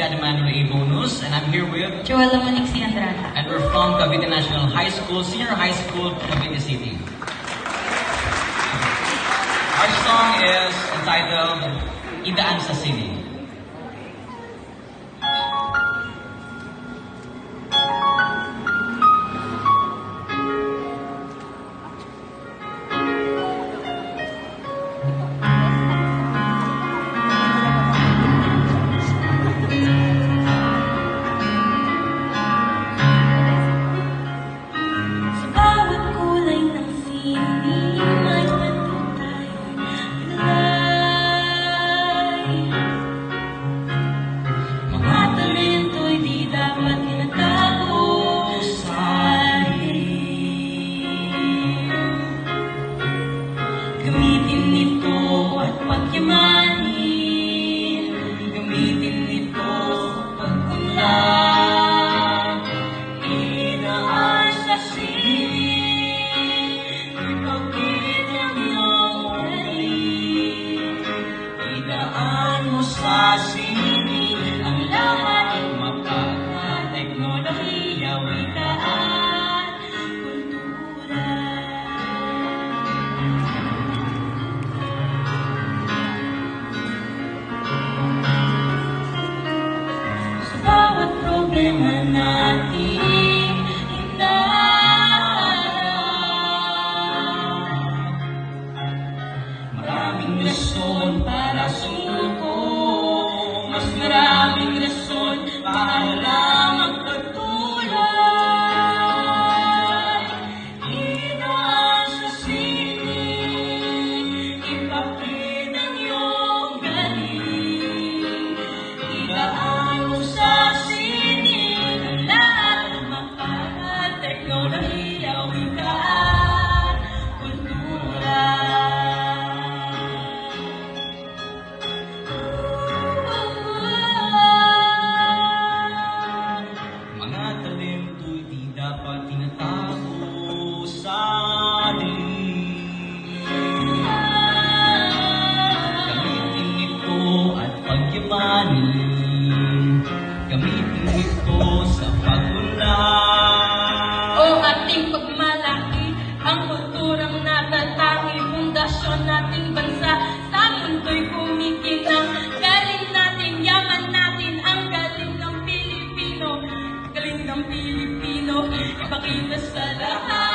Chad Emmanuel A. Bonus, and I'm here with... Joella Monixie Andrada. And we're from Cavite National High School, Senior High School, Cavite City. Our song is entitled Idaan sa Sili. Gamitin nito at pagyamanin, gamitin nito sa pagkunlad, idaan sa siling, ipagpili ang iyong galing, idaan mo sa siling, ang lahat ng mapagka-teknolohiya, wikaan, kultura. Bawat problema natin hinarap, maraming rason para sumuko, mas maraming rason para lang magpatuloy. Idaan sa siling, ipakita ang iyong galing, idaan mo sa teknolohiya, wikaan, kultura. Mga talento'y di dapat tinatago sa gamitin ito at pagyamanin, gamitin ito sa pagkunlad. O ating pagmalaki, ang kulturang natatangi, pundasyon nating bansa, sa mundo'y kumikinang, galing natin, yaman natin, ang galing ng Pilipino, ipakita sa lahat.